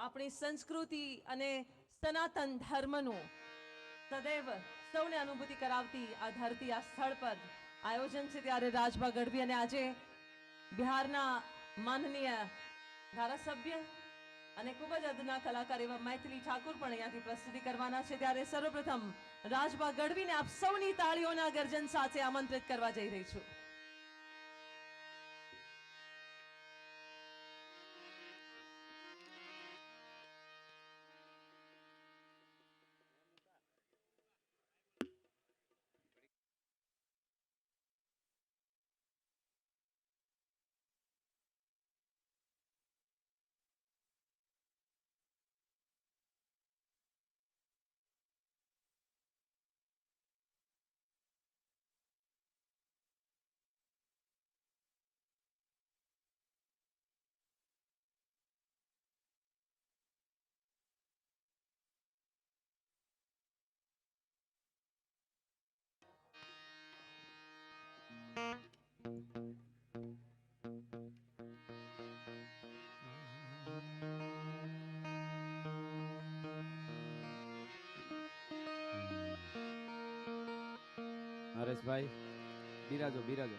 આપણી સંસ્કૃતિ અને સનાતન ધર્મનું સદૈવ સૌને અનુભૂતિ કરાવતી આ ધરતી, આ સ્થળ પર આયોજન છે ત્યારે રાજભા ગઢવી અને આજે બિહારના માનનીય ધારાસભ્ય અને ખૂબ જ અદના કલાકાર એવા મૈથિલી ઠાકુર પણ અહીંયાથી પ્રસ્તુતિ કરવાના છે ત્યારે સર્વપ્રથમ રાજભા ગઢવીને આપ સૌની તાળીઓના ગર્જન સાથે આમંત્રિત કરવા જઈ રહી છું. હરેશભાઈ બિરાજો બિરાજો.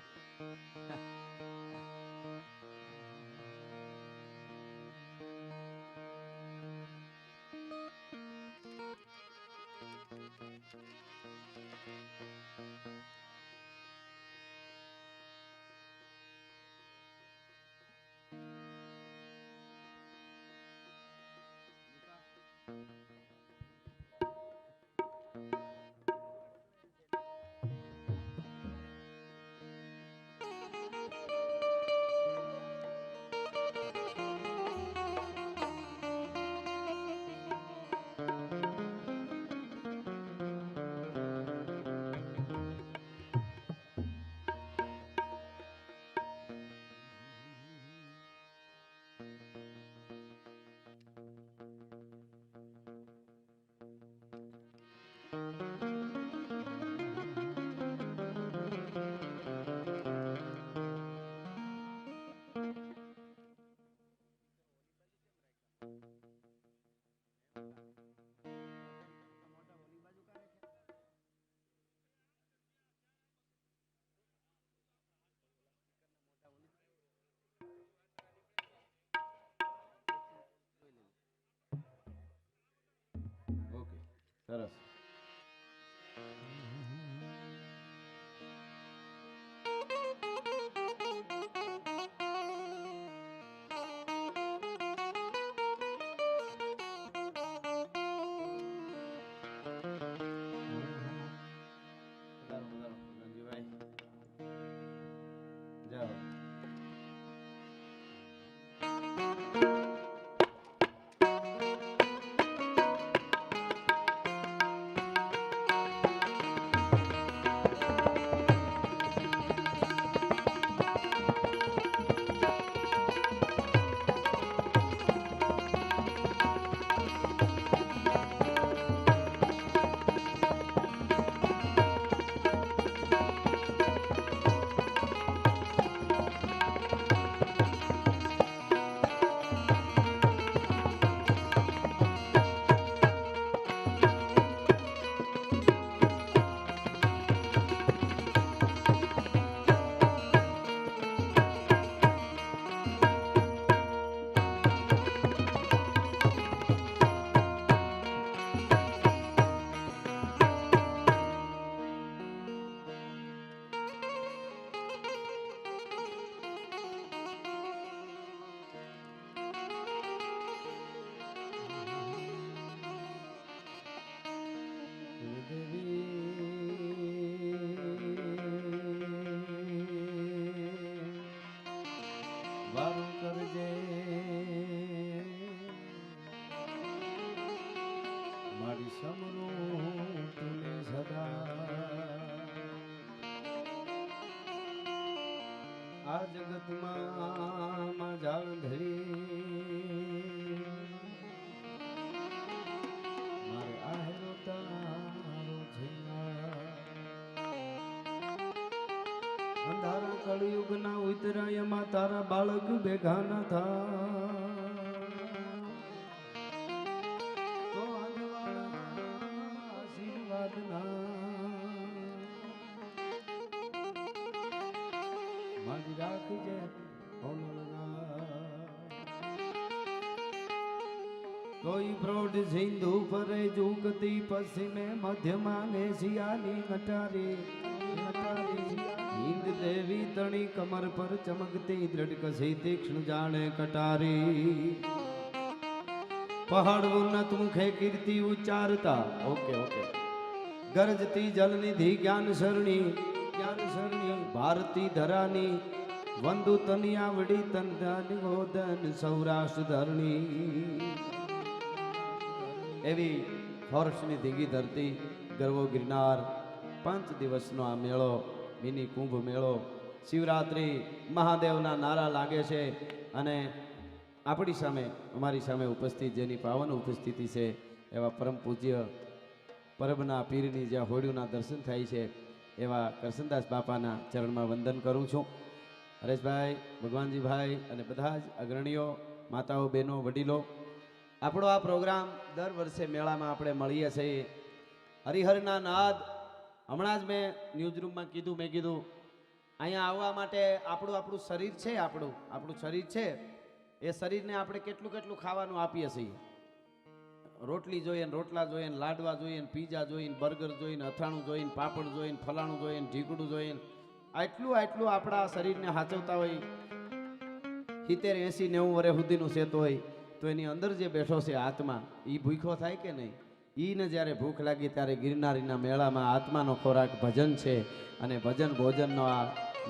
ઓકે, સરસ. પધારો, પધારો, ગંજીભાઈ. જાઓ. વારું કરજે મારી સમરું તુને સદા. આ જગતમાં જાળ ધરી મારે આહેરો તારો અંધારા કળયુગના ઉતરાયમાં તારા બાળક ભેગા ના થા. જગના મારી રાખજે ઓલણા કોઈ બ્રોડ સિંધુ પરે જુગતી પશ્ચિમે મધ્યમાં એશિયાની નટારી હિન્દ દેવી તણી કમર પર ચમકતી દ્રઢ કસી તીક્ષ્ણ જાણે કટારી પહાડ ઉન્નત મુખે કીર્તિ ઉચ્ચારતા ઓકે ગરજતી જલનિધિ જ્ઞાન સરણી ભારતી ધરાની વંદુ તનિયા વડી તન ગોદન સૌરાષ્ટ્ર ધરણી એવી ફોરેસ્ટની ધીંગી ધરતી ગરવો ગિરનાર 5 દિવસનો આ મેળો મિની કુંભ મેળો શિવરાત્રિ મહાદેવના નારા લાગે છે અને આપણી સામે અમારી સામે ઉપસ્થિત જેની પાવન ઉપસ્થિતિ છે એવા પરમ પૂજ્ય પરબના પીરની જ્યાં હોડીઓના દર્શન થાય છે એવા કરસનદાસ બાપાના ચરણમાં વંદન કરું છું. હરેશભાઈ, ભગવાનજીભાઈ અને બધા જ અગ્રણીઓ, માતાઓ, બહેનો, વડીલો, આપણો આ પ્રોગ્રામ દર વર્ષે મેળામાં આપણે મળીએ છીએ. હરિહરના નાદ હમણાં જ મેં ન્યૂઝરૂમમાં કીધું, મેં કીધું અહીંયા આવવા માટે આપણું શરીર છે, આપણું શરીર છે, એ શરીરને આપણે કેટલું ખાવાનું આપીએ છીએ. રોટલી જોઈએ, રોટલા જોઈએ, લાડવા જોઈએ, પીઝા જોઈએ, બર્ગર જોઈએ, અથાણું જોઈએ, પાપડ જોઈએ, ફલાણું જોઈએ, ઢીકડું જોઈએ, આટલું આપણા શરીરને હાચવતા હોય 70, 80, 90 વર્ષ સુધીનું સેતો હોય તો એની અંદર જે બેઠો છે આત્મા, એ ભૂખ્યો થાય કે નહીં? એને જ્યારે ભૂખ લાગી ત્યારે ગિરનારીના મેળામાં આત્માનો ખોરાક ભજન છે અને ભજન ભોજનનો આ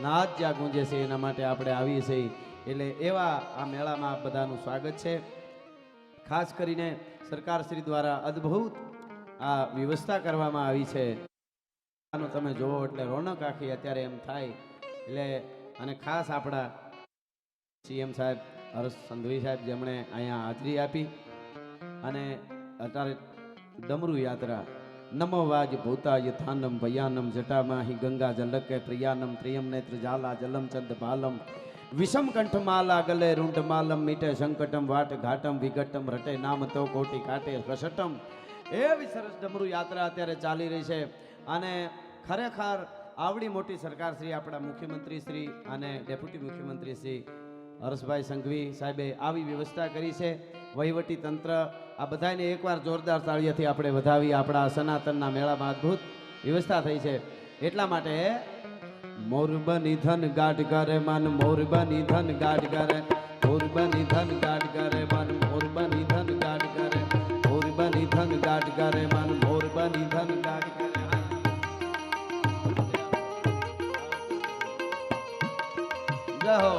નાદ જ્યાં ગુંજે છે એના માટે આપણે આવીએ છીએ. એટલે એવા આ મેળામાં બધાનું સ્વાગત છે. ખાસ કરીને સરકારશ્રી દ્વારા અદ્ભુત આ વ્યવસ્થા કરવામાં આવી છે. તમે જોવો એટલે રોનક આખી અત્યારે એમ થાય. એટલે અને ખાસ આપણા સીએમ સાહેબ હર્ષ સંઘવી સાહેબ જેમણે અહીંયા હાજરી આપી અને અત્યારે ડમરુ યાત્રા નમો વાજ ભૂતાય થાનમ ભયાનમ જટામાહી ગંગા જલકે પ્રિયાનમ ત્રિયમ નેત્ર જાલા જલમ ચંદ બાલમ વિષમ કંઠ માલા ગલે રૂંઢ માલમ મીટે સંકટમ વાટ ઘાટમ વિઘટમ રટે નામ તો કોટી કાટે કસટમ. એવી સરસ ડમરુ યાત્રા અત્યારે ચાલી રહી છે અને ખરેખર આવડી મોટી સરકાર શ્રી આપણા મુખ્યમંત્રી શ્રી અને ડેપ્યુટી મુખ્યમંત્રી શ્રી હર્ષભાઈ સંઘવી સાહેબે આવી વ્યવસ્થા કરી છે. વહીવટી તંત્ર આ બધાને એકવાર જોરદાર તાળીઓથી આપણે વધાવી. આપણા સનાતનના મેળામાં અદ્ભુત વ્યવસ્થા થઈ છે. એટલા માટે મોરબની ધન ગાઢ કરે મન, મોરબની ધન ગાઢ કરે, મોરબની ધન ગાઢ કરે મન, મોરબની ધન ગાઢ કરે, મોરબની ધન ગાઢ કરે મન, મોરબની ધન ગાઢ કરે. જય હો.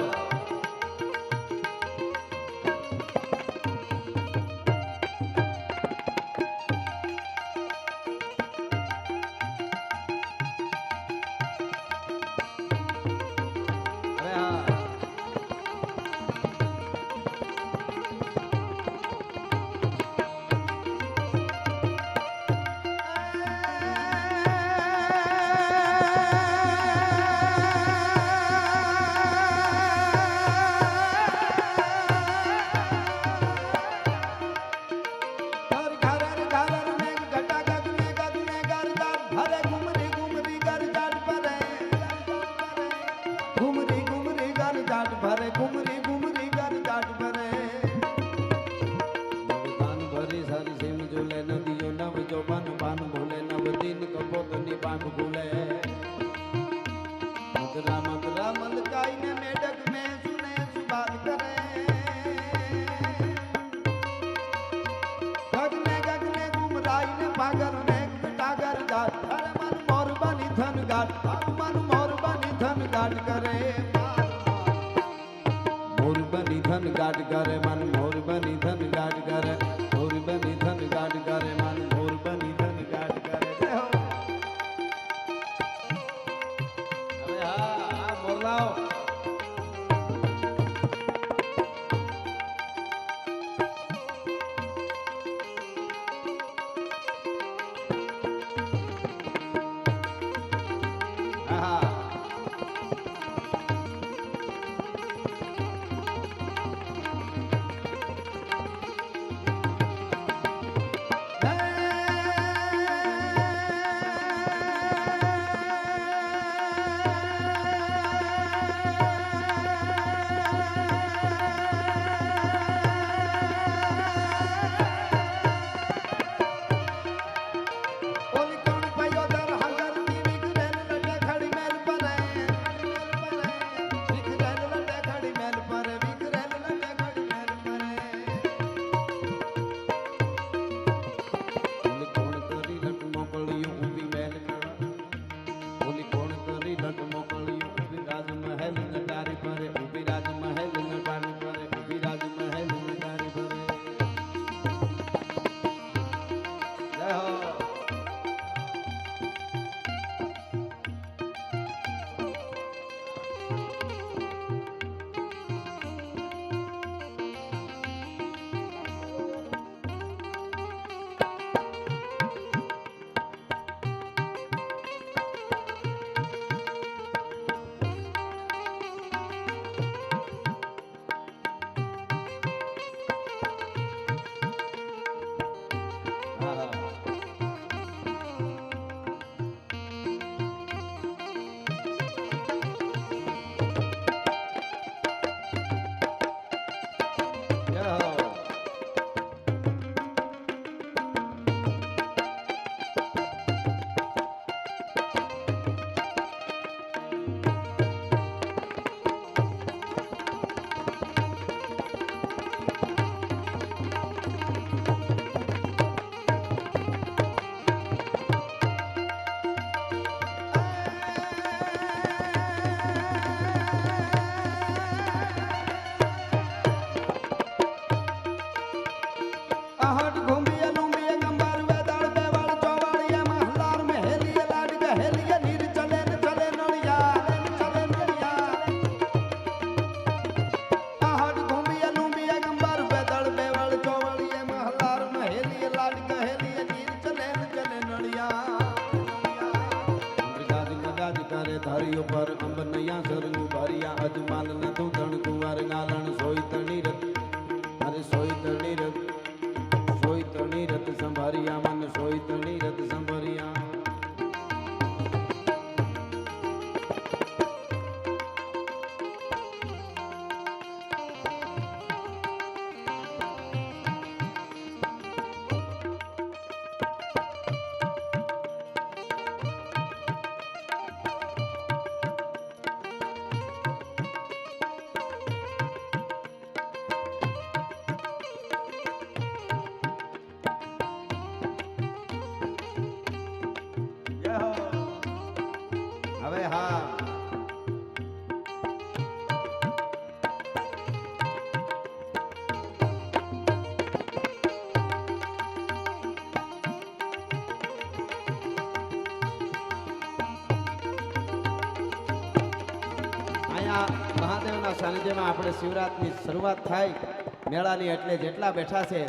મોરબની ધન ગાઢ કરે મન, મોરબની ધન ગાઢ કરે, મોરબની ધન ગાઢ કરે મન, મોરબની ધન ગાઢ કરે. હવે હા મોરલાઓ પર અંબનૈયા સરંગુ ભરિયા અજમાલ ને તું તણ કુંવર ગાલણ સોઈ તણી રત અરે સોઈ તણી રત સંભરિયા મન સોઈ તણી રત સંભરિયા હવે હા અહીંયા મહાદેવના સાનિધ્યમાં આપણે શિવરાતની શરૂઆત થાય મેળાની એટલે જેટલા બેઠા છે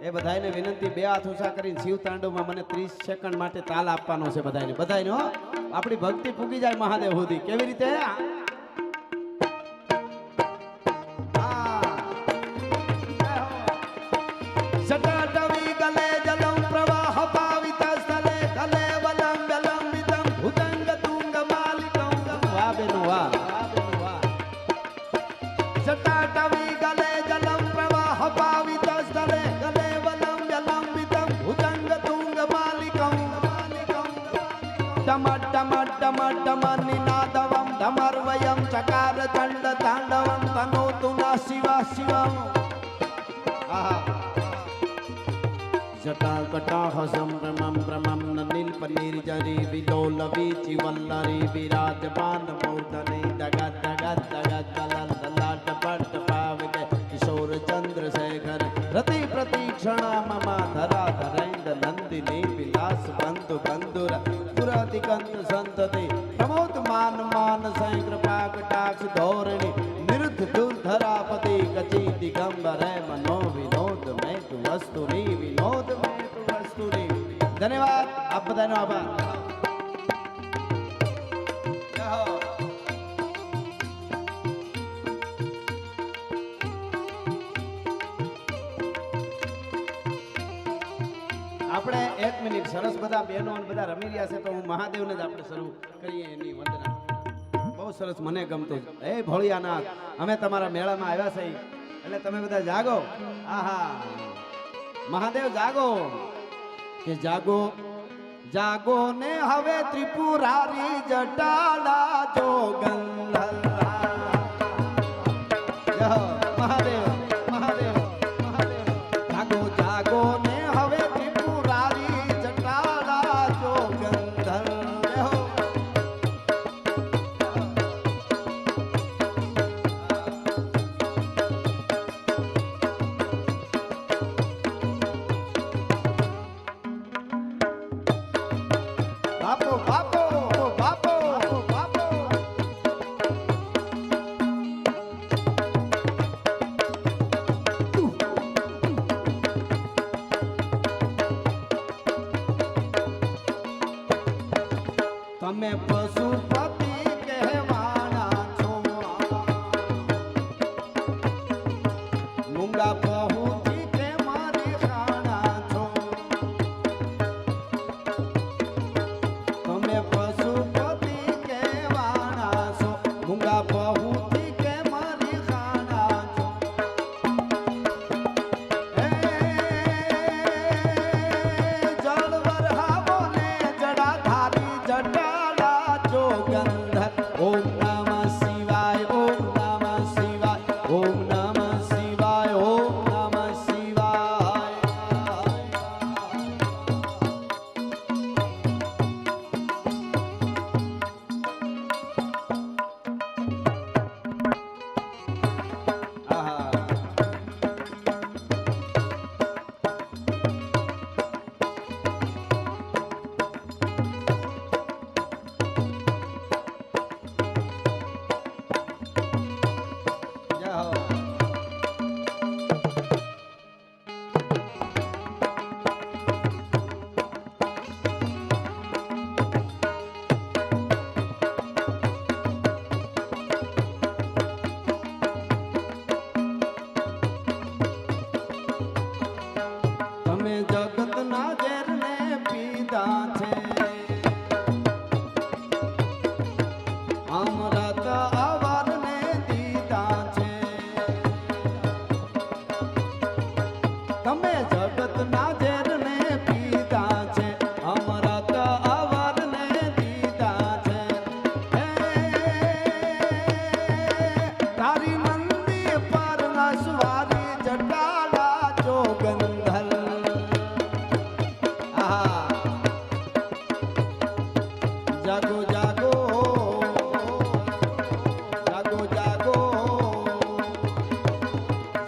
એ બધાને વિનંતી બે હાથ ઊંચા કરીને શિવ તાંડવમાં મને 30 સેકન્ડ માટે તાલ આપવાનો છે બધાને હો આપણી ભક્તિ પૂગી જાય મહાદેવ સુધી કેવી રીતે જટાટવી ગલે જલમ પ્રવાહ પાવિત સ્થલે ગલે વલમ વિલંબિતમ ભુજંગ તુંગ માલિકમ વાહ બેનો વાહ જટાટવી ગલે જલમ પ્રવાહ પાવિત સ્થલે ગલે વલમ વિલંબિતમ ભુજંગ તુંગ માલિકમ ટમ ટમ ટમ ટમ નિનાદવમ ધમર્વયમ ચકાર ચંડ તાંડવમ તનોતુ ન શિવા શિવમ આહા જટા કટાહ સંભ્રમમ ભ્રમમ નીલ પનીર જરી વિલોલ વીચી વલ્લરી વિરાજમાન મૂર્ધને દગત દગત દગત દલલ દલાટ પટ પાવકે કિશોર ચંદ્રશેખર રતિ પ્રતીક્ષણા મમ ધરા ધરેન્દ નંદિની વિલાસ બંધુ બંધુર પુરાતિકંત સંતતિ પ્રમોદ માન માન સૈ કૃપા કટાક્ષ ધોરણી નિરુદ્ધ દુર્ધરાપતિ કચી દિગંબર મનો વિનોદ મેં તુ વસ્તુની વિનોદ મેં તુ વસ્તુની ધન્યવાદ આપ બધાનો આભાર આપણે 1 મિનિટ સરસ બધા બહેનો અને બધા રમી રહ્યા છે તો હું મહાદેવને જ આપણે શરૂ કરીએ એની વંદના બહુ સરસ મને ગમતું એ ભોળિયાનાથ અમે તમારા મેળામાં આવ્યા છે એટલે તમે બધા જાગો આહા મહાદેવ જાગો કે જાગો જાગો ને હવે ત્રિપુરારી જટાલા જોગંધર મહાદેવ મહાદેવ મહાદેવ જાગો જાગો ને હવે ત્રિપુરારી જટાલા જોગંધર બાપો બાપો બાપો બાપો તમે પશુપતિ કહેવાના છો મૂંગા બહુથી કે મારી ખાણા છો તમે પશુપતિ કહેવાના છો મૂંગા બહુથી કે મારી ખાણા છો જળ વરહાવો ને જડાધારી જટાલા જોગન જાગો જાગો જાગો જાગો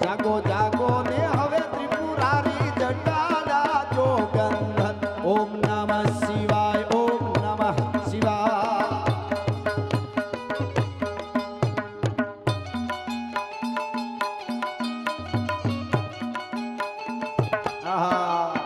જાગો જાગો ને હવે ત્રિપુરારી જટાડા જોગંધર ઓમ નમઃ શિવાય ઓમ નમઃ શિવાય આહા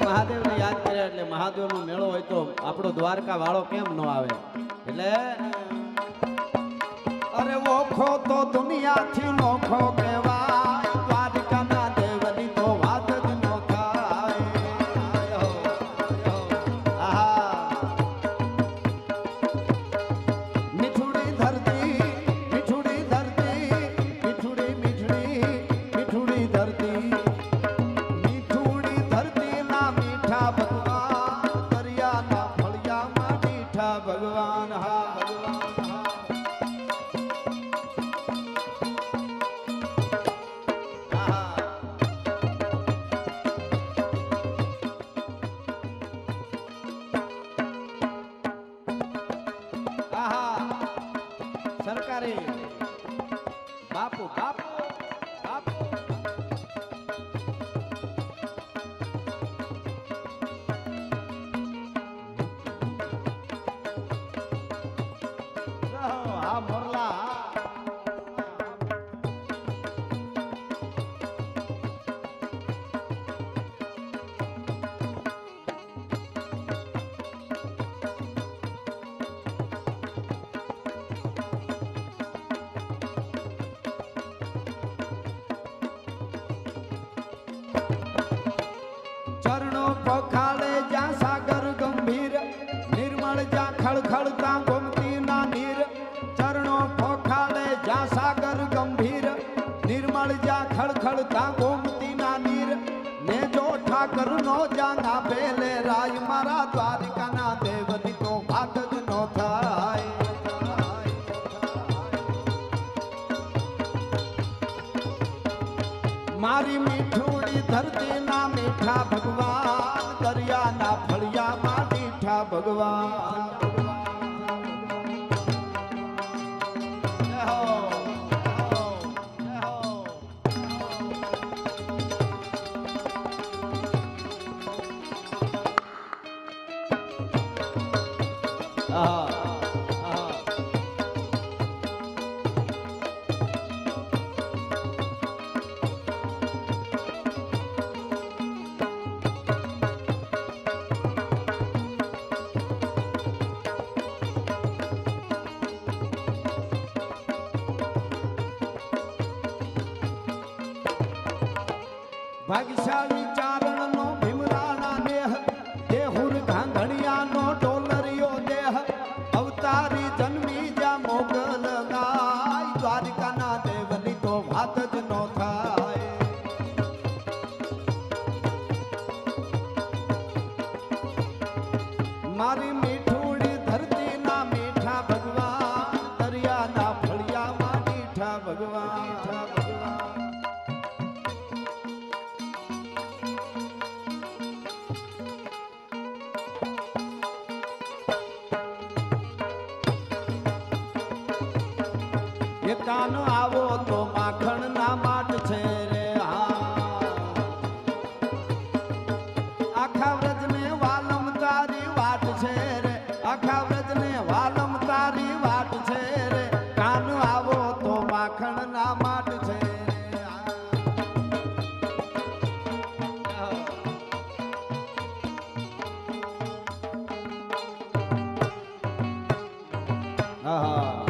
મહાદેવને યાદ કરે એટલે મહાદેવનો મેળો હોય તો આપણો દ્વારકા વાળો કેમ ન આવે એટલે અરે ઓખો તો દુનિયાથી નોખો કહેવાય દ્વારકાના દેવની તો વાત જ ન થાય આહા મીઠુડી ધરતી મીઠુડી ધરતી મીઠુડી મીઠડી મીઠુડી ધરતી ભગવાન દરિયાના ફળિયામાં મીઠા ભગવાન હા સરકારી બાપુ બાપુ બાપુ હા મોરલા ચરણો પખાડે જ્યાં સાગર ગંભીર નિર્મળ જ્યાં ખળખળતા ગોમતી ના નીર ચરણો પખાડે જ્યાં સાગર ગંભીર નિર્મળ જ્યાં ખળખળતા ગોમતી ના નીર ને જો ઠાકર નો જ્યાં ના પેલે રાય મારા દ્વારિકાના દેવની તો વાત જ નો થાય મારી મીઠુડી ધરતી ના મીઠા ભગવાન દરિયાના ફળિયામાં મીઠા ભગવાન જય હો, જય હો, જય હો. આહા આહા ભાગ્યશાળી ચારણ નો ભીમરાણા દેહ દેહુર ઘાંઘણિયાનો ડોલરિયો દેહ અવતારી જન્મી જા મોગલ ગાય દ્વારિકાના દેવની તો વાત જ નો થાય મારી મીઠુડી ધરતી ના મીઠા ભગવાન દરિયાના ફળિયામાં મીઠા ભગવાન મીઠા ભગવાન એ કાન આવો તો માખણ ના માટ છે રે આખા વ્રજ ને વાલમ તારી વાટ છે રે આખા વ્રજ ને વાલમ તારી વાટ છે રે કાન આવો તો માખણ ના માટ છે આહા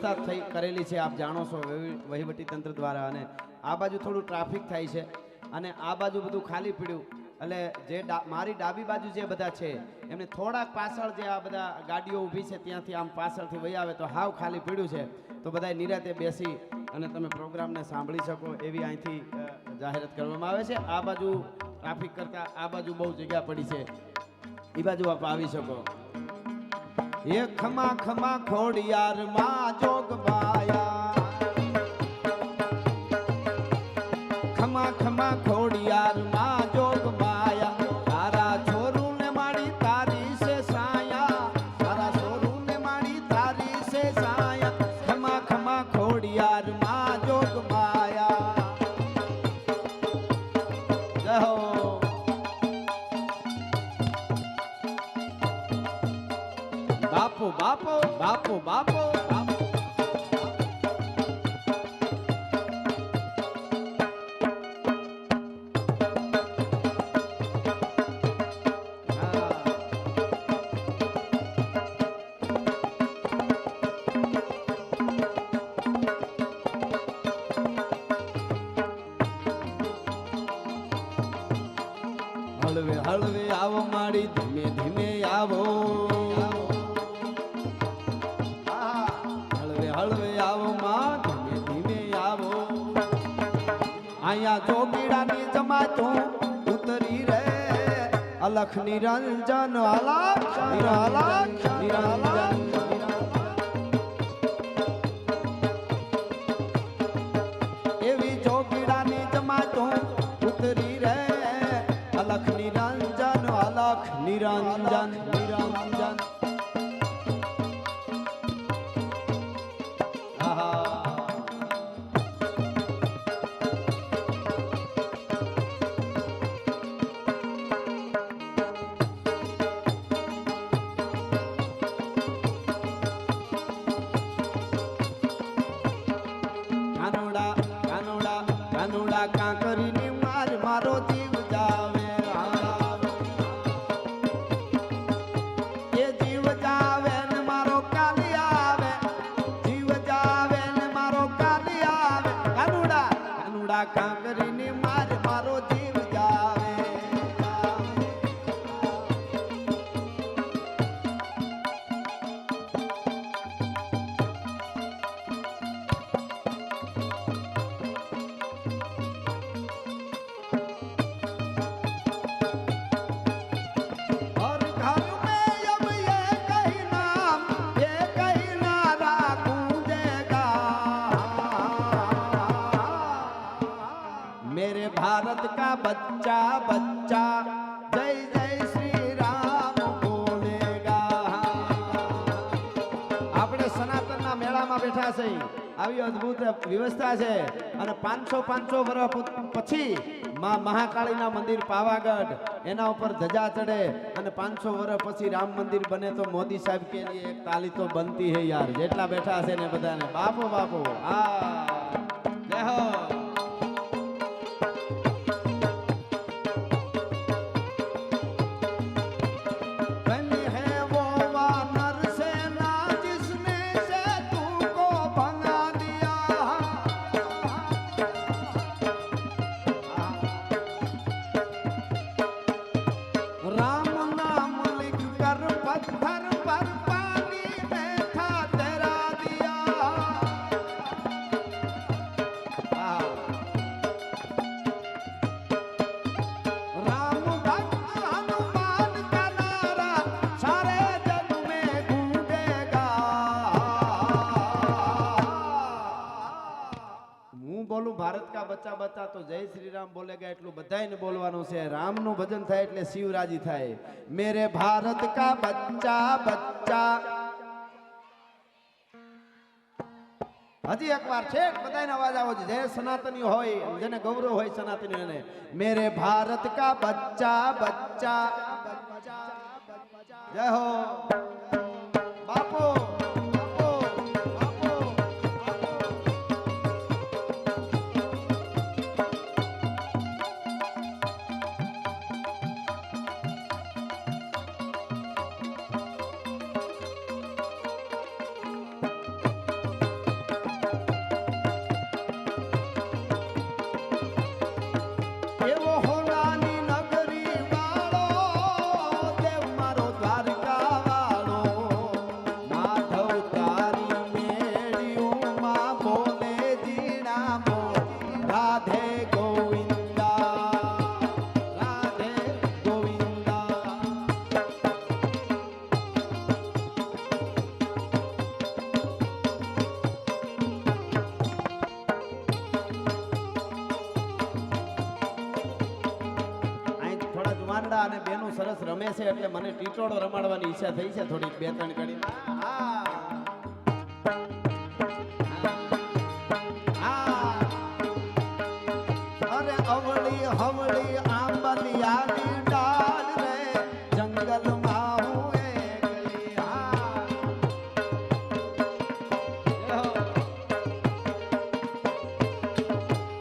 વ્યવસ્થા થઈ કરેલી છે આપ જાણો છો વહીવટી તંત્ર દ્વારા, અને આ બાજુ થોડું ટ્રાફિક થાય છે અને આ બાજુ બધું ખાલી પડ્યું, એટલે જે મારી ડાબી બાજુ જે બધા છે એમને થોડાક પાછળ જે આ બધા ગાડીઓ ઊભી છે ત્યાંથી આમ પાછળથી વહી આવે તો હાવ ખાલી પડ્યું છે, તો બધા નિરાતે બેસી અને તમે પ્રોગ્રામને સાંભળી શકો એવી અહીંથી જાહેરાત કરવામાં આવે છે. આ બાજુ ટ્રાફિક કરતા આ બાજુ બહુ જગ્યા પડી છે, એ બાજુ આપ આવી શકો. એ ખમા ખમા ખોડિયાર માં જોગબાયા, ખમા ખમા ખોડિયાર માં જોગબાયા, તારા છોરું ને માડી તારી સે સાયા, તારા છોરું ને માડી તારી સે સાયા, ખમા ખમા ખોડિયાર માં જોગબાયા. જય હો. બાપુ બાપુ બાપુ બાપુ બાપુ. હળવે હળવે આવો માડી ધીમે ધીમે આવો, હળવે હળવે આવો માં ધીમે ધીમે આવો. અહીંયા જોગીડાની જમાતું ઉતરી રે, અલખ નિરંજન અલખ અલખ નિરંજન. એવી જોગીડાની જમાતું ઉતરી રે, અલખ નિરંજન અલખ નિરંજન નિરંજન. કાનોડા કાનોડા કાનોડા કાંકરીની માર મારો જીવ જાવે, એ જીવ જાવે ને મારો કાલી આવે, જીવ જાવે ને મારો કાલી આવે. કાનુડા કાનુડા કાંકરીની માર મારો જીવ જાવે. और घर में अब ये कहीं नाम ये कहीं नारा गूंजेगा, मेरे भारत का बच्चा बच्चा जय जय श्री राम बोलेगा. આપણે સનાતનના મેળામાં બેઠા છે, આવી અદ્ભુત વ્યવસ્થા છે, અને 500 વર્ષ પછી માં મહાકાળીના મંદિર પાવાગઢ એના ઉપર ધજા ચડે, અને 500 વર્ષ પછી રામ મંદિર બને તો મોદી સાહેબ કે लिए એક તાલી તો બનતી है यार. જેટલા બેઠા છે ને બધાને બાપુ બાપુ. હા જય હો. बनी है वो वानर सेना जिसने सेतु को भगा दिया, राम नाम लिख कर पत्थर पर पानी में था तेरा दिया. राम भक्त हनुमान का नारा सारे जग में गूंजेगा. હું બોલું ભારત કા બચ્ચા બચ્ચા તો જય શ્રી રામ બોલેગા એટલું બધાયને બોલવાનું છે. રામનું ભજન થાય એટલે શિવ રાજી થાય. મેરે ભારત કા બચ્ચા બચ્ચા. હજી એકવાર છેક બધાયનો અવાજ આવો છે. જે સનાતની હોય જેને ગૌરવ હોય સનાતનીઓને, મેરે ભારત કા બચ્ચા બચ્ચા. જય હો બાપુ બાપુ બાપુ. સરસ રમે છે એટલે મને ટીટોળો રમાડવાની ઈચ્છા થઈ છે થોડીક બે ત્રણ ઘડી અરે અવળી હવળી આંબલિયાની ડાળ રે જંગલમાં હું એકલી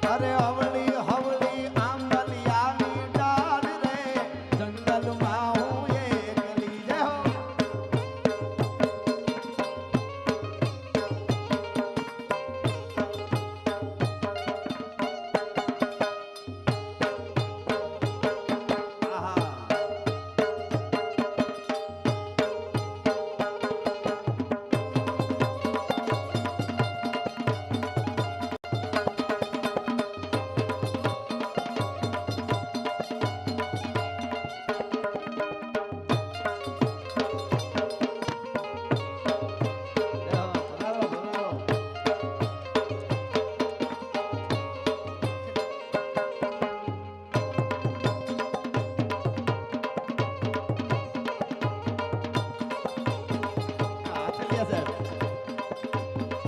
અરે અવળી હવળી આંબલિયાની ડાળ રે જંગલમાં હું એકલી જય હો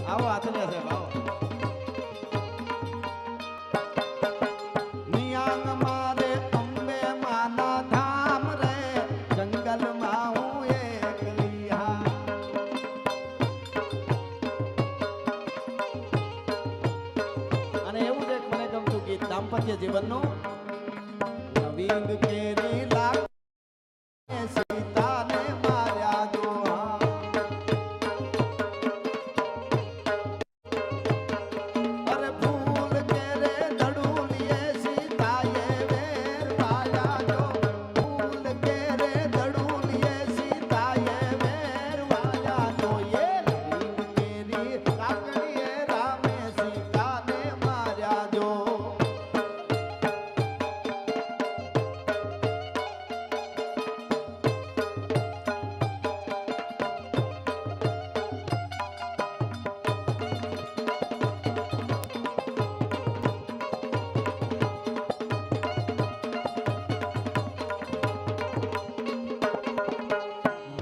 આવો આથલિયા સાહેબ આવો નિયાંગ મારે અંબે માના ધામ રે જંગલમાં હું એકલી અને એવું જ એક મને ગમતું ગીત દાંપત્ય જીવનનું નવીન કેરી લાગે સીતાને માર્યા જો અરે ફૂલ કેરે દડુલીએ સીતાએ વેર વાયા જો ફૂલ કેરે દડુલીએ સીતાએ વેર વાયા જો એ નવીન કેરી લાકડીએ રામે સીતાને માર્યા જો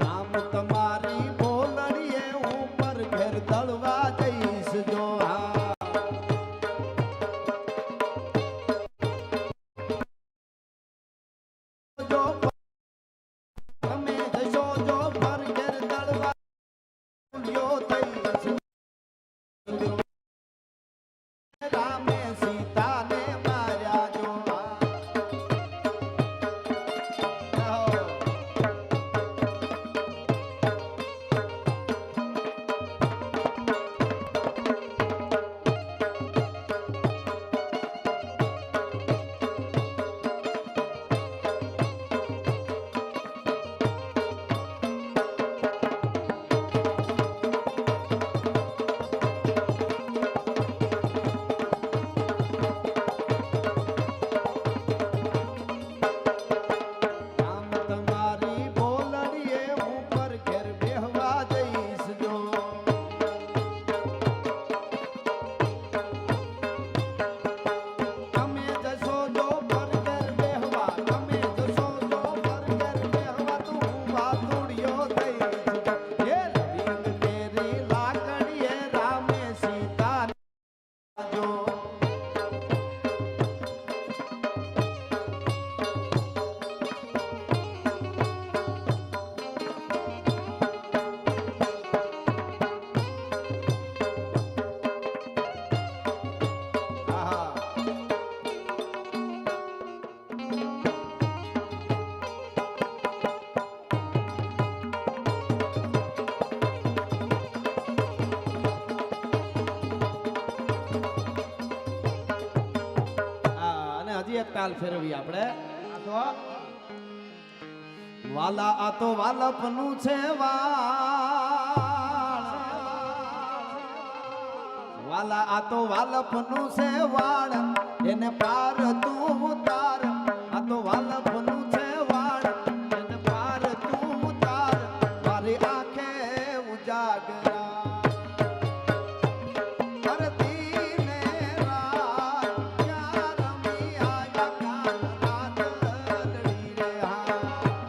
રામ તમારી બોલડીએ ઉપર ઘેર દળવા જઈશ જો જો તમે જશો જો પર ઘેર દળવા લ્યો થઈશ રામે સીતાને માર્યા જો રામ તમારી બોલડીએ ઉપર ઘેર બેહવા જઈશ જો તમે જશો જો પર ઘેર બેહવા તમે જશો જો પર ઘેર બેહવા તું વાતુડિયો થઈશ હે રવિંગ કેરી લાકડીએ રામે સીતા જો આહા અને હજી એક તાલ ફેરવી આપણે આ તો વાલા આ તો વાલપનું છે વાલા આ તો વાલપનું છે વાળ એને પાર તું ઉતાર આ તો વાલપનું છે વાળ એને પાર તું ઉતાર મારી આંખે ઉજાગરા કરતીને રાત ક્યાં રમી આયા કાન રાત લડી રે હા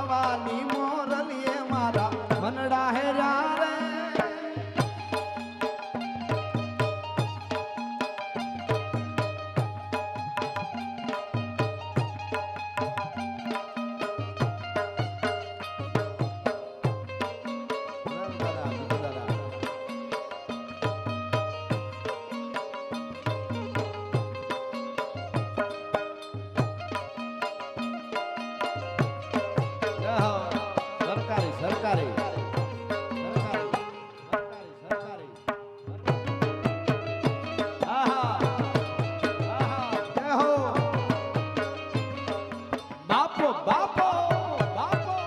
વાલી મોરલીએ મારા મનડા હેરા રે સરકારી સરકારી સરકારી આહા આહા જય હો બાપો બાપો બાપો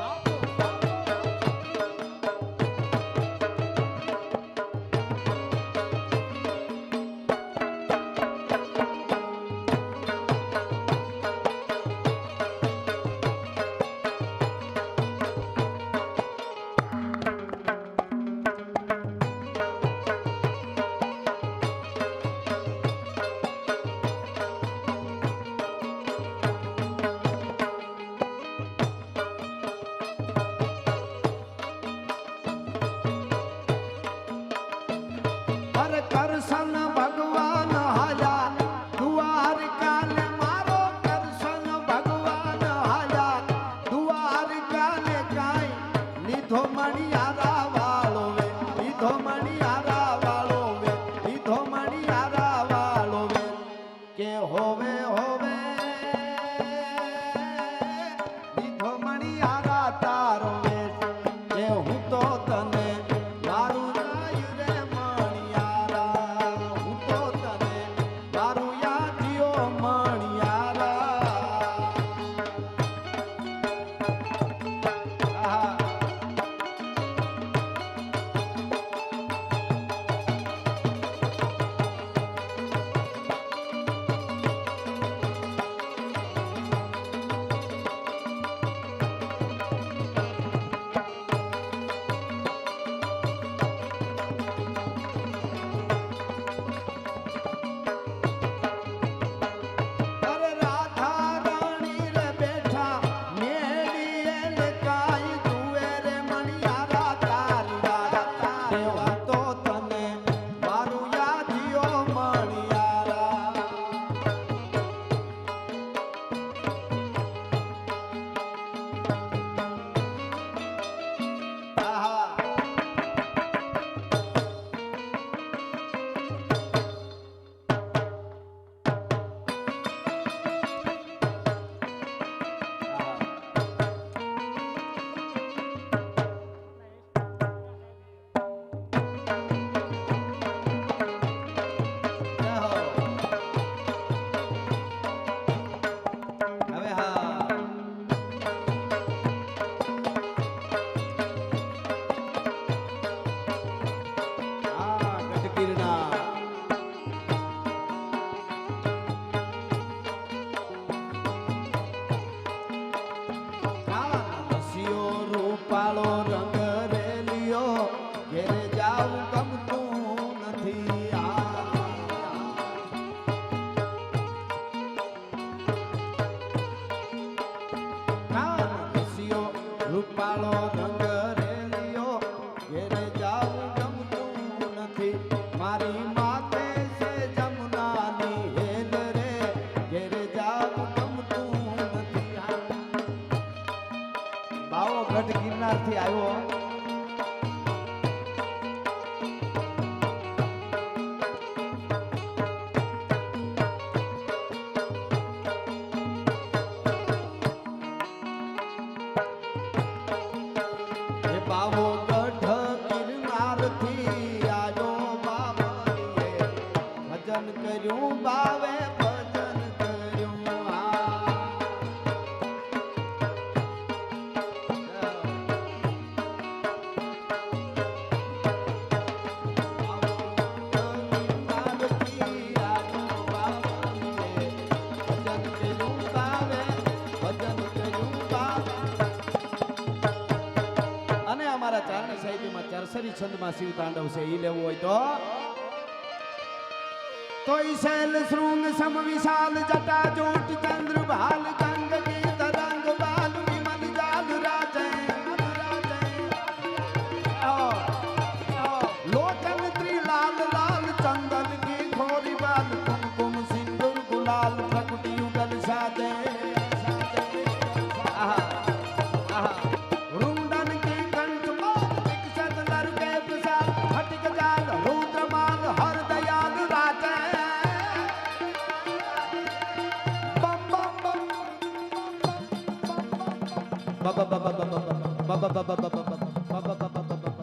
અરે કરશન ભગવાન હાજા દ્વારકાને મારો કરશન ભગવાન હાજા દ્વારકાને કાઈ લીધો મણિયારા વાળો વે લીધો મણિયારા વાળો વે લીધો મણિયારા વાળો વે કે હોવે હોવે લીધો મણિયારા તારો વે કે હું તો તને મારું રાયું રે મણિયારા હું તો તને મારું યાદિયો મણિયારા આહા અરે રાધા રાણી રે બેઠા મેડીએ ને કાઈ જુએ રે મણિયારા તારી વાળા દેવા તો તને મારું યાદિયો મણિયારા આહા જય હો હવે હા આ ગઢગીરના રસિયો રૂપાળો રંગ રેલિયો ઘેરે જાવું ગમતું નથી રસિયો રૂપાળો રંગ રેલિયો ઘેરે જાવું ગમતું નથી મારી માતે છે જમનાની હેલ રે ઘેરે જાવું ગમતું નથી બાવો ગઢ ગિરનારથી આવ્યો એ બાવો ગઢ ગિરનારથી આવ્યો બાવળીએ ભજન કર્યું બાવે ભજન કર્યું અને અમારા ચારની સાહિત્યમાં ચરસરી છંદમાં શિવ તાંડવ છે ઈ લેવું હોય તો શૈલ શૃંગ સમ વિશાલ જટા જોટ ચંદ્ર ભાલ ગંગ ગીત રંગ બાલ વિમલ જાલ રાજ બાબા બાબા બાબા બાબા બાબા બાબા બાબા બાબા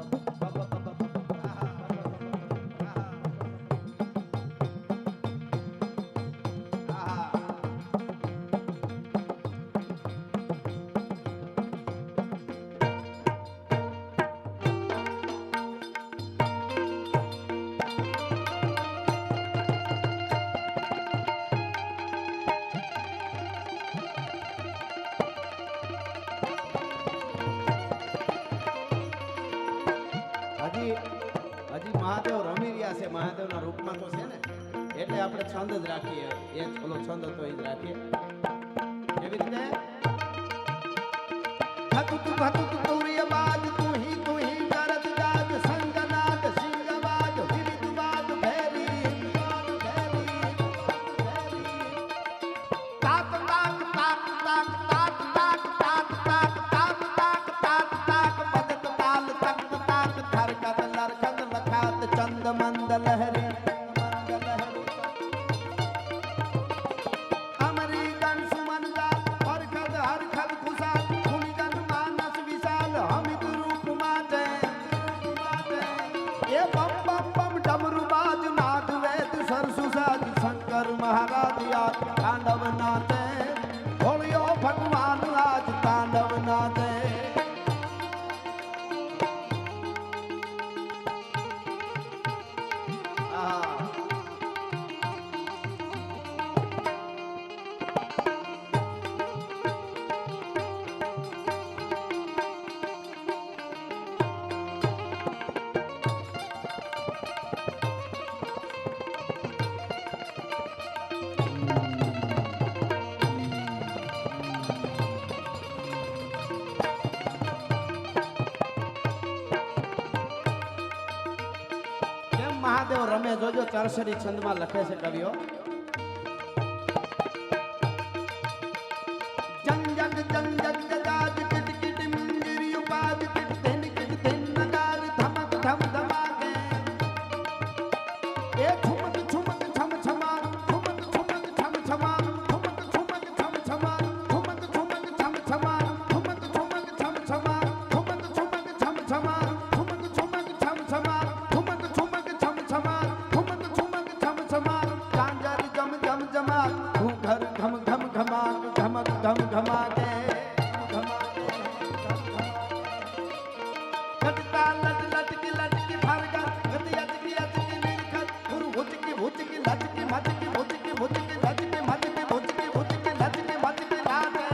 હજી મહાદેવ રમી રહ્યા છે મહાદેવના રૂપમાં તો છે ને એટલે આપણે છંદ જ રાખીએ એ ઓલો છંદ હતો એ જ રાખીએ કેવી રીતે ભતુત ભતુત તુરિય બાજ તું હી કરત જાજ સંગનાદ સિંગવાજ વિવિધ બાજ ભેરી તાક તાક તાક તાક તાક તાક તાક તાક તાક તાક તાક તાક પદત તાલ તક તાક થરકત લરકત લખાત ચંદ મંદ લહરી અમરી ગણ સુમન જાત હરખદ હરખદ ખુશાલ ભૂમિગત માનસ વિશાલ અમિત રૂપ માતે એ બમ બમ બમ ડમરુ બાજ નાદ વેદ સરસુ સાજ શંકર મહારાજ યાદ તાંડવ નાતે ભોળિયો ભગવાન આજ તાંડવ નાતે મહાદેવ રમે જોજો ચરસડી છંદમાં લખે છે કવિઓ જંગ જંગ જંગ જંગ જગાજ કિટ કિટ મંગરી ઉપાજ કિટ ધન નગાર ધમક ધમ ધમાકે એ ઠુમક ઠુમક છમ છમા ઠુમક ઠુમક છમ છમા ઠુમક ઠુમક છમ છમા ઠુમક ઠુમક છમ છમા ઠુમક ઠુમક છમ છમા ઠુમક ઠુમક છમ છમા ઠુમક ઠુમક છમ છમા ઠુમક ઠુમક છમ છમા ઠુમક ઠુમક છમ છમા કાંજર જમ જમ જમા હું ઘર ઘમ ઘમ ઘમા ઘમક ઘમ ઘમા કે લટકા લટ લટકી લટકી ફરગર ગતિ અટકી અટકી નિરખત ગુરુ હુચકી હુચકી લટકી મટકી હુચકી હુચકી લટકી મટકી હુચકી હુચકી લટકી મટકી લાગે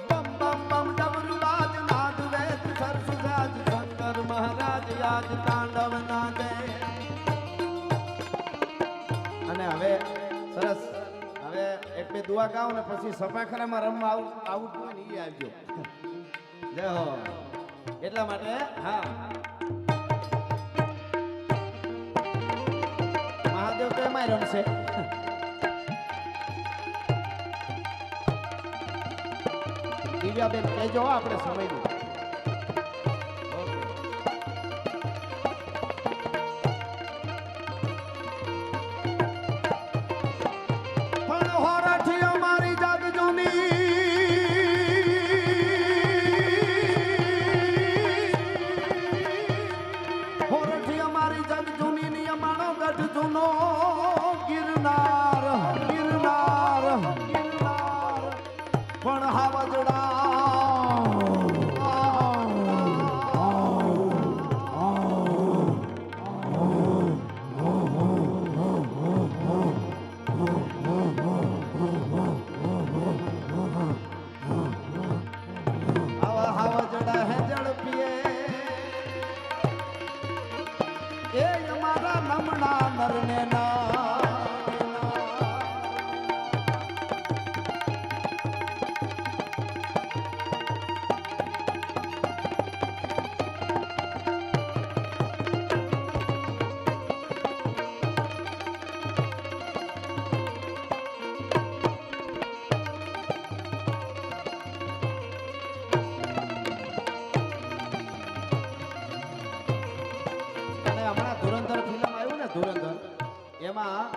બમ બમ બમ ડમરુ બાજ નાદ વેદ સરસુ સાજ શંકર મહારાજ યાદ તાંડવ નાદે અને હવે સરસ હવે એક બે દુઆ ગાઓ ને પછી સફાખરામાં રમવા આવું હોય ને ઈ આવજો જય હો એટલા માટે હા મહાદેવ તો એમાંય રમશે દિવ્યાબેન કહેજો હો આપણે સમયનું પણ હોરાઠી અમારી જાગ જૂની હોરાઠી અમારી જાગ જૂની ની અમારો ગઢ જૂનો ગિરનાર ગિરનાર ગિરનાર પણ હાવજડા હાવજડા હે ઝડપીએ એ અમારા નમણા નરને ના અને હમણાં ધુરંધર ફિલ્મ આવ્યું ને ધુરંધર એમાં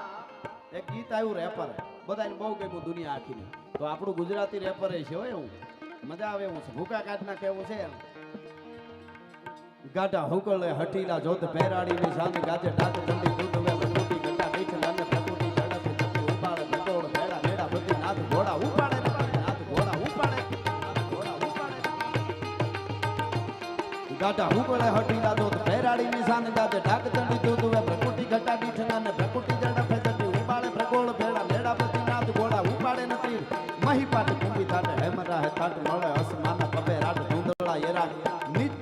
એક ગીત આવ્યું રેપર બધાને બહુ ગમ્યું દુનિયા આખીને. તો આપણું ગુજરાતી રેપર છે હો એવું. મજા આવે એવું છે. ભૂકા કાઢના કેવું છે ગાઢા હુકળે હઠીલા જોત પહેરાડીની સામે ગાજે ડાક ચંડી દૂધ વે પ્રકૃતિ ગંગા નીચ લાને પ્રકૃતિ ઝડપે જતી ઉપાડે ભગોળ ભેડા ભેડા બધી નાથ ઘોડા ઉપાડે નાથ ઘોડા ઉપાડે નાથ ઘોડા ઉપાડે ગાઢા હુકળે હઠીલા જોત પહેરાડીની સામે ગાજે ડાક ચંડી દૂધ વે પ્રકૃતિ ગંગા નીચ લાને પ્રકૃતિ ઝડપે જતી ઉપાડે ભગોળ ભેડા ભેડા બધી નાથ ઘોડા ઉપાડે નથી મહી પાટ કુંભી તાટે હેમરા હે તાટ મળે અસમાના પબે રાટ ધૂંધળા એરા નીચ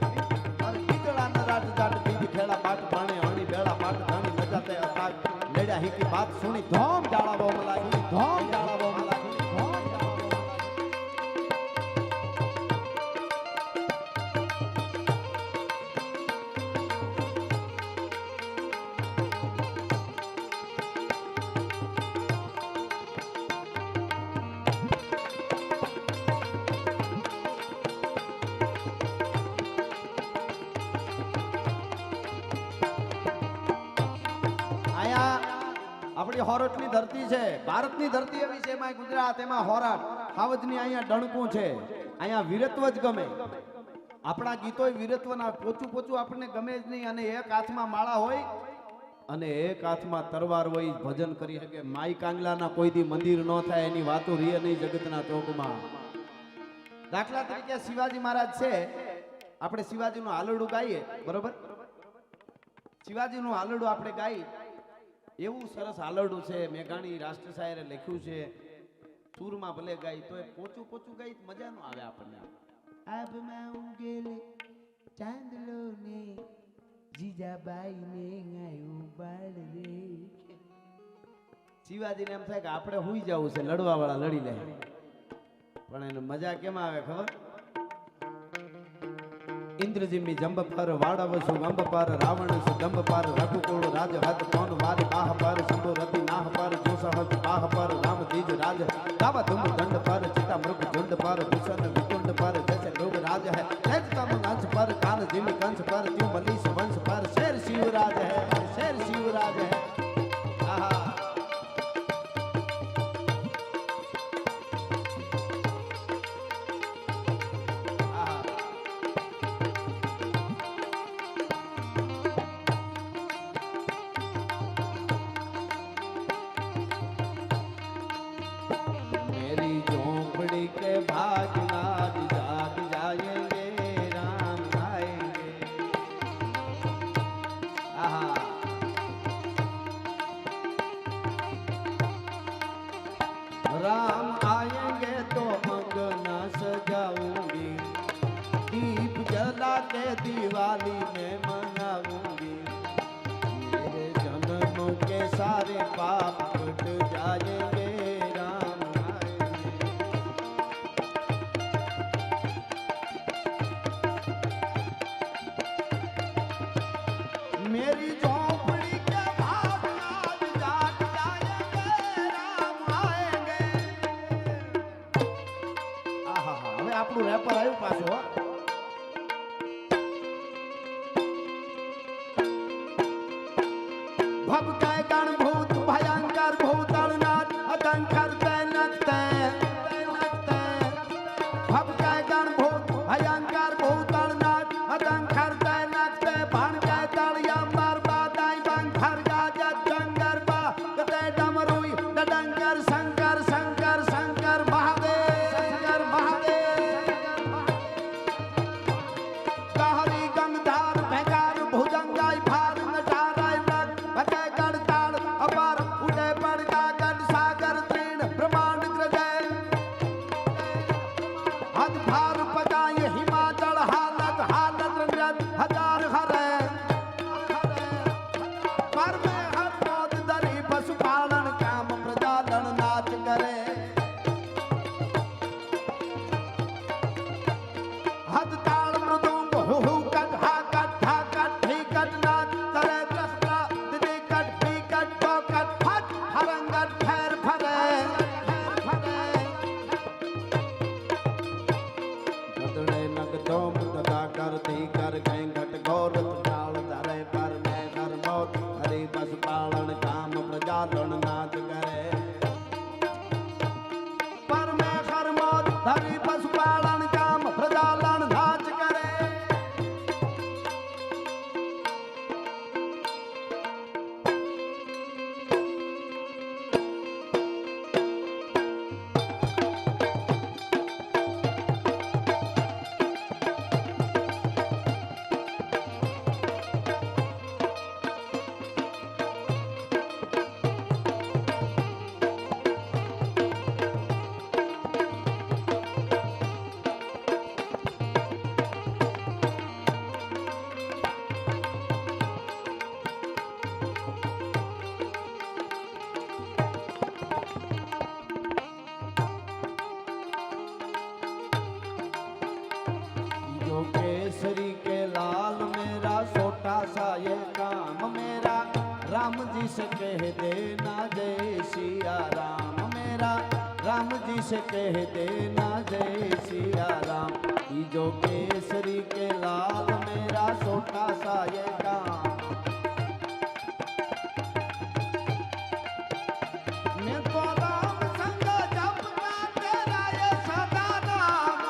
की बात सुनी धोम डाला वो मलाई धोम डाला वो मलाई धोम डाला वो आया આપણી હોરઠની ધરતી છે ભારતની ધરતી એવી છે એમાં ગુજરાત એમાં હોરાટ હાવજની અહીંયા ડણકું છે અહીંયા વીરત્વ જ ગમે આપણા ગીતોય વીરત્વના પોચું પોચું આપણને ગમે જ નહીં અને એક હાથમાં માળા હોય અને એક હાથમાં તરવાર હોય ભજન કરી શકે માઈ કાંગલાના કોઈ દી મંદિર ન થાય એની વાતો રીએ નહીં જગતના ચોકમાં દાખલા તરીકે શિવાજી મહારાજ છે આપણે શિવાજીનું હાલરડું ગાઈએ બરોબર શિવાજીનું હાલરડું આપણે ગાઈએ એવું સરસ હાલરડું છે મેઘાણી રાષ્ટ્ર શાયરે લખ્યું છે સૂરમાં ભલે ગાય તો પોચું પોચું ગાય મજા ન આવે આપણને આબમાં ઉગેલે ચાંદલો ને જીજાબાઈ ને ગાયું બાળ રે શિવાજીને એમ થાય કે આપણે હુઈ જવું છે લડવા વાળા લડી લે પણ એને મજા કેમ આવે ખબર इंद्रजिमी जंब पर वाड़व सुगंब पर रावण सुगंब पर रघुकुल राज हत कौन वार बाह पर शंभु रति नाह पर जो सहज बाह पर राम दीज राज दावा तुम दंड पर चिता मृग झुंड पर भूषण विकुंड पर जैसे लोग राज है जैत तम अंश पर कान जिमी कंस पर त्यों मनीष वंश पर शेर शिवराज है शेर शिवराज है आहा राम आएंगे तो अंगना सजाऊंगी दीप जला के दिवाली में मनाऊंगी मेरे जन्मों के सारे पाप कट जाएंगे राम आएंगे मेरी झोपड़ी के भाग आज जाग जाएंगे राम आएंगे आहा હવે આપણું રેપર આવ્યું પાછું હો ભબકાય ગણભૂત ભયંકર ભૂતળનાથ અદંખર તૈનકતે ભબકાય ગણભૂત ભયંકર ભૂતળનાથ અદંખર તૈનકતે ભણકાય તળિયંબર બાદાઈ બંખર ગાજત જંગરબા કતે ડમરુઈ ડડંકર શંકર શંકર શંકર મહાદેવ શંકર મહાદેવ जो केसरी के लाल मेरा छोटा सा ये काम मेरा राम जी से कह देना जय सिया राम मेरा राम जी से कह देना जय सिया राम। ई जो केसरी के लाल मेरा छोटा सा ये काम मैं तो राम संग जपता तेरा ये सदा नाम।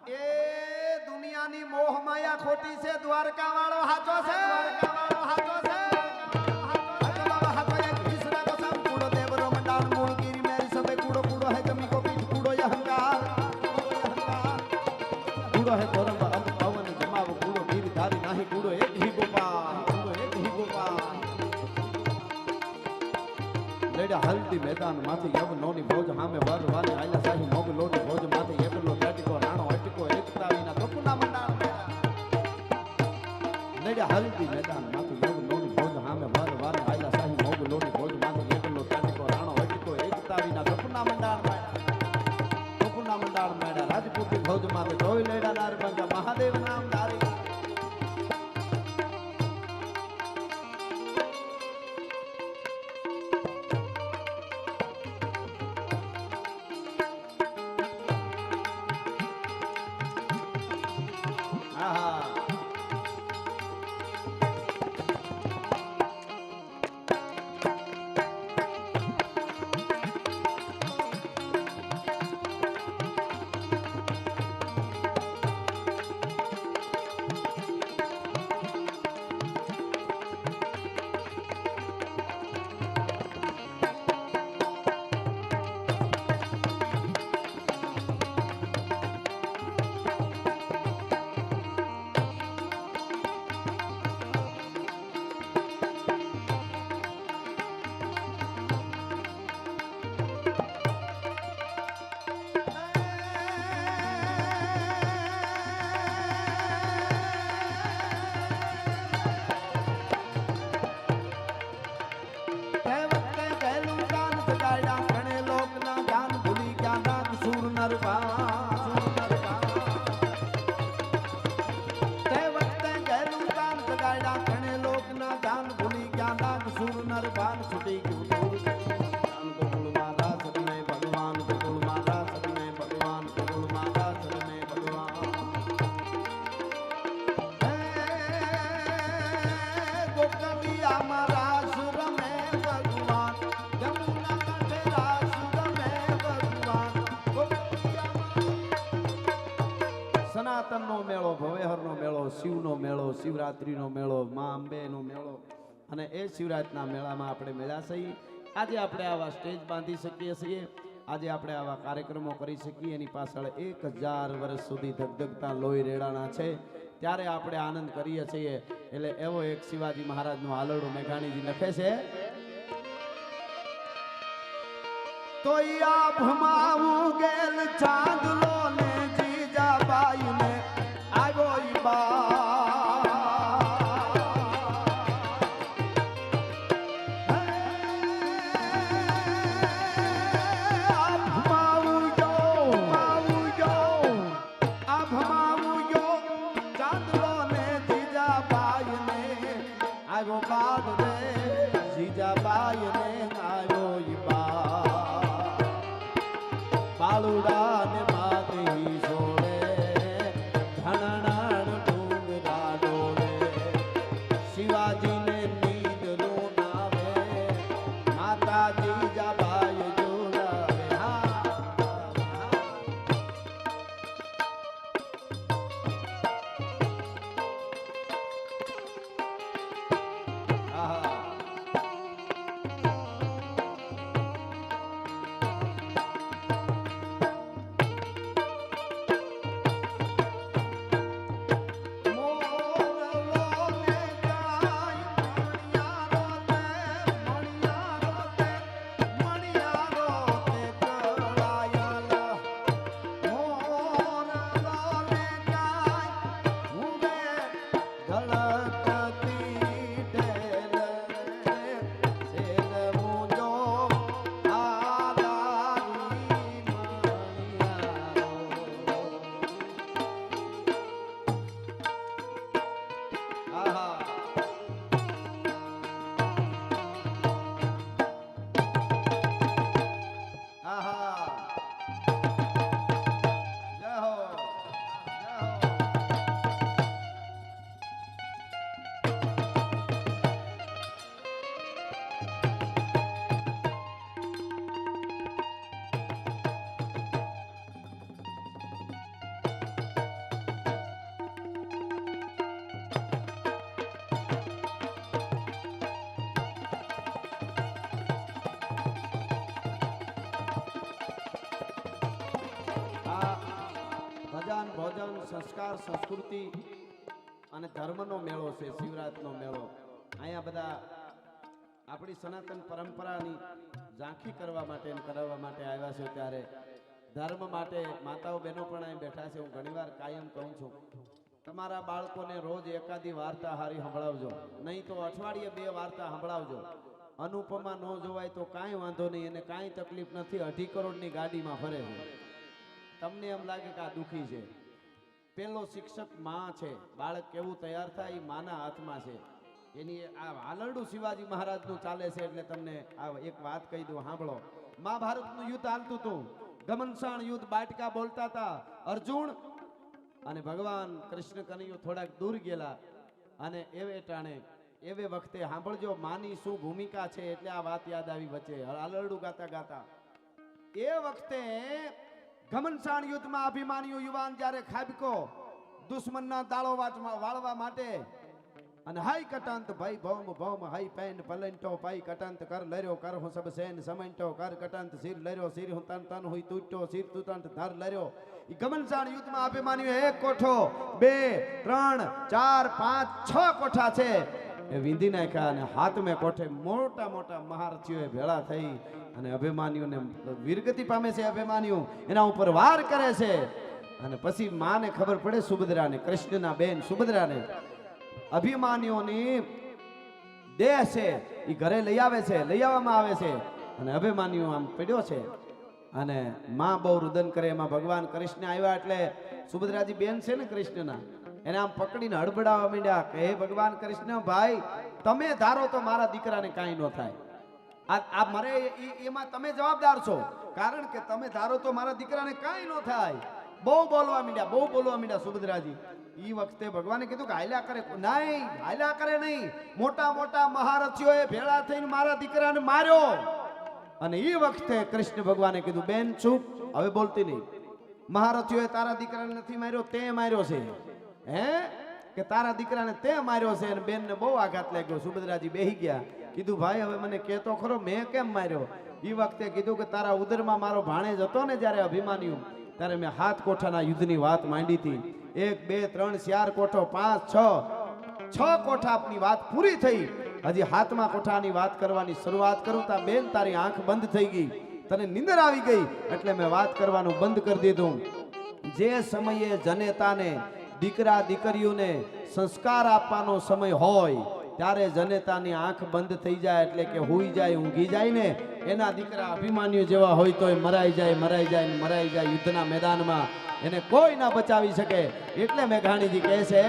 એ દુનિયાની મોહ માયા ખોટી છે દ્વારકા વાળો હાચો છે દ્વારકા વાળો હાચો છે હાચો બાબા હાચો એક વિસરા કો સામ કૂડો દેવરો મંડાણ મૂળ ગીરી મેરી સબે કૂડો કૂડો હે જમી કો પીઠ કૂડો અહંકાર કૂડો હે ધર્મ અંત પવન જમાવ કૂડો ગીરી ધારી નાહી કૂડો એક હી ગોપાલ કૂડો એક હી ગોપાલ લેડા હલ્દી મેદાન માથી યવ નોની ભોજ હામે વાર વાલે આયલા સાહી મોગ લોટી ભોજ માથી એકલો ટાટીકો રાણો અટકો એકતા વિના તપુના મંડાણ લેડા હલ્દી મેદાન માથી યવ નોની ભોજ હામે વાર વાલે આયલા સાહી મોગ લોટી ભોજ માથી એકલો ટાટીકો રાણો અટકો એકતા વિના તપુના મંડાણ મેડા રાજપૂતી ભોજ માથે જોઈ લેડા નાર બંગા મહાદેવ નામ ધારી સનાતનનો મેળો ભવેહરનો મેળો શિવનો મેળો શિવરાત્રીનો મેળો મા અંબેનો મેળો અને એ શિવરાતના મેળામાં આપણે મેળા છીએ આજે આપણે આવા સ્ટેજ બાંધી શકીએ છીએ આજે આપણે આવા કાર્યક્રમો કરી શકીએ એની પાછળ 1000 વર્ષ સુધી ધગધગતા લોહી રેડાણા છે ત્યારે આપણે આનંદ કરીએ છીએ એટલે એવો એક શિવાજી મહારાજનો આલડો મેઘાણીજી લખે છે તોય આભમાં ઉગેલ ચાંદલો ને જીજાબાઈ ને આવ્યો ઈ બા બાલુડાને માતહી છોડે ધનણાણ ડુંગરા ડોળે શિવાજીને નીંદ નો નાવે માતા જીજાબાઈ જોડાવે હા ભજન ભોજન સંસ્કાર સંસ્કૃતિ અને ધર્મનો મેળો છે શિવરાત્રિનો મેળો અહીંયા બધા આપણી સનાતન પરંપરાની ઝાંખી કરવા માટે અને કરાવવા માટે આવ્યા છે ત્યારે ધર્મ માટે માતાઓ બહેનો પણ અહીં બેઠા છે હું ઘણીવાર કાયમ કહું છું તમારા બાળકોને રોજ એકાદી વાર્તા હારી સંભળાવજો નહીં તો અઠવાડિયે 2 વાર્તા સંભળાવજો અનુપમા ન જોવાય તો કાંઈ વાંધો નહીં અને કાંઈ તકલીફ નથી 2.5 કરોડની ગાડીમાં ફરે છે તમને એમ લાગે કે આ દુખી છે પેલો શિક્ષક માં છે બાળક કેવું તૈયાર થાય એ માના હાથમાં છે એની આ હાલરડું શિવાજી મહારાજનું ચાલે છે એટલે તમને આ એક વાત કહી દઉં સાંભળો મહાભારતનું યુદ્ધ હાલતું હતું ઘમનસાણ યુદ્ધ બાટકા બોલતા હતા અર્જુન અને ભગવાન કૃષ્ણ કનૈયો થોડાક દૂર ગયેલા અને એવે ટાણે એવે વખતે સાંભળજો માની શું ભૂમિકા છે એટલે આ વાત યાદ આવી વચ્ચે હાલરડું ગાતા ગાતા એ વખતે ઘમનસાણ યુદ્ધમાં અભિમાન્યુ યુવાન જ્યારે ખાબકો દુશ્મનના દાળો વાળવા માટે અને હાઈ કટાંત ભાઈ ભૌમ ભૌમ હાઈ પેન પલંટો પાઈ કટાંત કર લર્યો કર હું સબ સેન સમંટો કર કટાંત સિર લર્યો સિર હું તન તન હુઈ તૂટ્યો સિર તુતંત ધર લર્યો ઈ ઘમનસાણ યુદ્ધમાં અભિમાન્યુ 1 કોઠો 2 3 4 5 6 કોઠા છે એ વિંધી નાખ્યા અને હાથમે કોઠે મોટા મોટા મહારથીઓએ ભેળા થઈ અને અભિમાન્યુને વીરગતિ પામે છે અભિમાન્યુ એના ઉપર વાર કરે છે અને પછી માને ખબર પડે સુભદ્રાને કૃષ્ણના બેન સુભદ્રાને અભિમાન્યુની દેહ છે એ ઘરે લઈ આવે છે લઈ આવવામાં આવે છે અને અભિમાન્યુ આમ પડ્યો છે અને માં બહુ રુદન કરે એમાં ભગવાન કૃષ્ણ આવ્યા એટલે સુભદ્રાજી બેન છે ને કૃષ્ણના એને આમ પકડીને હડબડાવવા માંડ્યા કે હે ભગવાન કૃષ્ણ ભાઈ તમે ધારો તો મારા દીકરાને કાંઈ ન થાય આ મારે એમાં તમે જવાબદાર છો કારણ કે તમે ધારો તો મારા દીકરાને કાંઈ ન થાય બહુ બોલવા માંડ્યા સુભદ્રાજી ઈ વખતે ભગવાને કીધું કે હાલ્યા કરે નહીં હાલ્યા કરે નહીં મોટા મોટા મહારથીઓએ ભેળા થઈને મારા દીકરાને માર્યો અને ઈ વખતે કૃષ્ણ ભગવાને કીધું બેન ચૂપ હવે બોલતી નહીં મહારથીઓએ તારા દીકરાને નથી માર્યો તે માર્યો છે હે કે તારા દીકરાને તે માર્યો છે અને બેનને બહુ આઘાત લાગ્યો સુભદ્રાજી બેહી ગયા કીધું ભાઈ હવે મને કહેતો ખરો મેં કેમ માર્યો ઈ વખતે કીધું કે તારા ઉદરમાં મારો ભાણેજ હતો ને જ્યારે અભિમાન્યુ ત્યારે મેં 7 કોઠાના યુદ્ધની વાત માંડી હતી 1 2 3 4 કોઠો 5 6 કોઠાની વાત પૂરી થઈ હજી 7મા કોઠાની વાત કરવાની શરૂઆત કરું તા બેન તારી આંખ બંધ થઈ ગઈ તને નીંદર આવી ગઈ એટલે મેં વાત કરવાનું બંધ કરી દીધું. જે સમયે જનેતાને દીકરા દીકરીઓને સંસ્કાર આપવાનો સમય હોય ત્યારે જનેતાની આંખ બંધ થઈ જાય એટલે કે હુઈ જાય ઊંઘી જાય ને એના દીકરા અભિમાન્યુ જેવા હોય તો એ મરાઈ જાય યુદ્ધના મેદાનમાં એને કોઈ ના બચાવી શકે. એટલે મેઘાણીજી કહે છે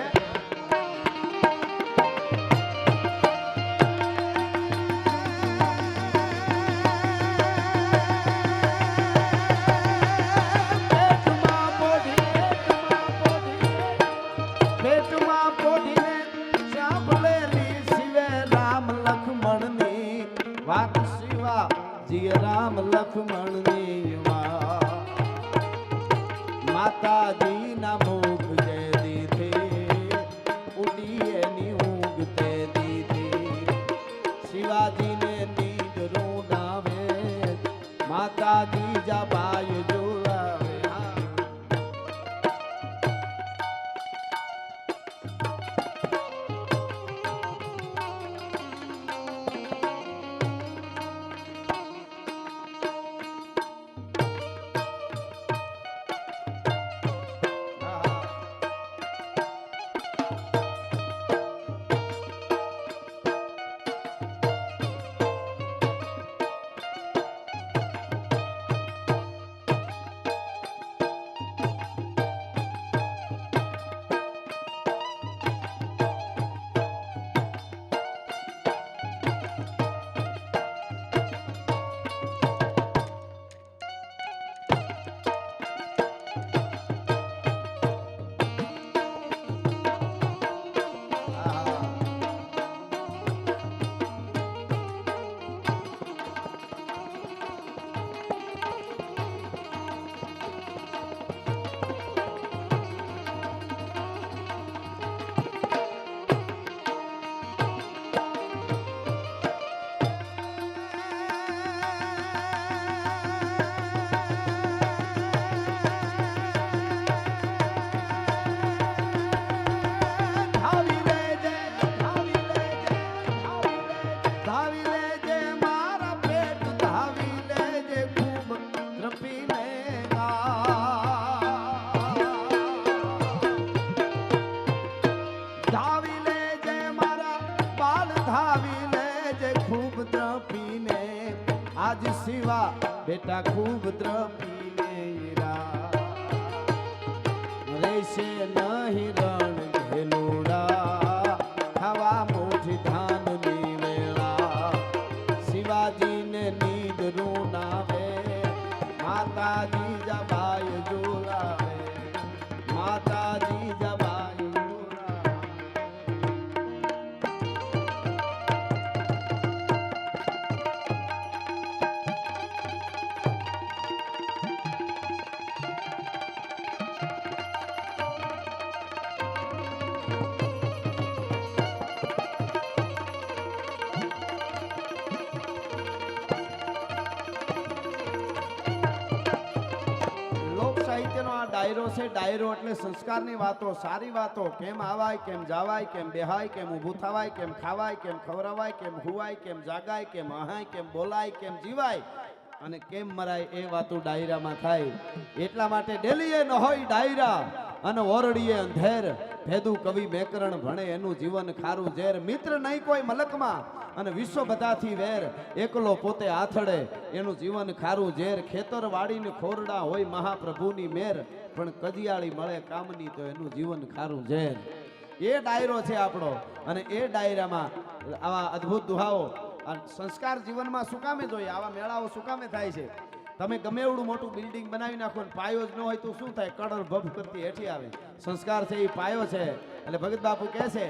રામ લક્ષ્મણની માતાજી ના મુખ જે દીધી ઉડી એની ઊંઘ તે દીધી શિવાજીને નીંદ રૂડાવે માતાજી જબાય જોડાવે. આજ શિવા બેટા ખૂબ દ્રપીને રહેશે નહીં રણ ઘેલુડા ખાવા મુઠી ધાનની વેળા શિવાજીને નીંદ રૂનાવે માતાજી જબાય જોરાવે માતાજી જબાય જોરાવે. ડાયરો છે. ડાયરો એટલે સંસ્કારની વાતો, સારી વાતો, કેમ આવાય, કેમ જાવાય, કેમ બેહાય, કેમ ઊભું થવાય, કેમ ખાવાય, કેમ ખવરાવાય, કેમ હુવાય, કેમ જાગાય, કેમ અહાય, કેમ બોલાય, કેમ જીવાય અને કેમ મરાય એ વાતો ડાયરામાં થાય. એટલા માટે ડેલીએ ન હોય ડાયરા અને ઓરડીએ અંધેર ભેદુ કવિ બેકરણ ભણે એનું જીવન ખારું ઝેર. મિત્ર નહીં કોઈ મલકમાં અને વિશ્વ બધાથી વેર એકલો પોતે આથડે એનું જીવન ખારું ઝેર. ખેતર વાડીને ખોરડા હોય મહાપ્રભુની મેર પણ કજિયાળી મળે કામની તો એનું જીવન ખારું ઝેર. એ ડાયરો છે આપણો અને એ ડાયરામાં આવા અદ્ભુત દુહાઓ સંસ્કાર જીવનમાં શું કામે જોઈએ, આવા મેળાઓ શું કામે થાય છે. તમે ગમે એવડું મોટું બિલ્ડિંગ બનાવી નાખો ને પાયો જ ન હોય તો શું થાય, કડર ભભ કરતી હેઠી આવે. સંસ્કાર છે એ પાયો છે. એટલે ભગત બાપુ કહે છે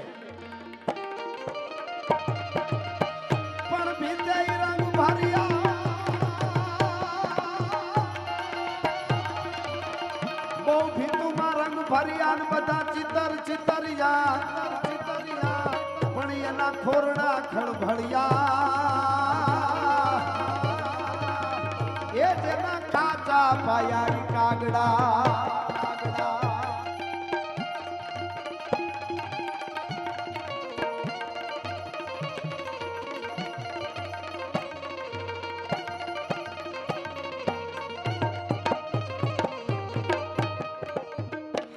પણ ભીતે રંગ ભર્યા બહુ ભીતુમાં રંગ ભર્યા ને બધા ચિતર ચિતરિયા પણ એના ખોરડા ખળભળિયા એ જેના કાચા પાયા કાગડા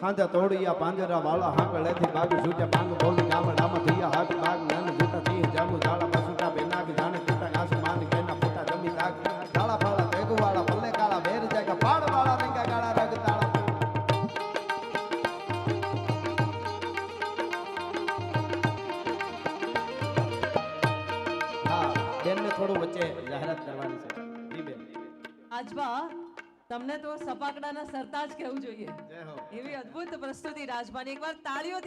હાંજા તોડિયા પાંજરા વાળા હાંક લેથી બાગ છૂટે માંગ બોલી ગામડામાં થયા હાક બાગ નાન જૂટા થી જામુ ઝાડા પસુટા બેના કે જાણે ટૂટા આસમાન કેના ફોટા જમી દાગ ઝાડા ફાળા ભેગુ વાળા ભલે કાળા વેર જાગા પાડ વાળા રંગા કાળા રગ તાળા હા બેનને થોડું વચ્ચે જાહેરાત કરવાની છે જી બેન આજબા તમને તો સપાકડાના સરતાજ કહેવું જોઈએ જય હો એવી અદ્ભુત પ્રસ્તુતિ રાજબાની એકવાર તાળીઓથી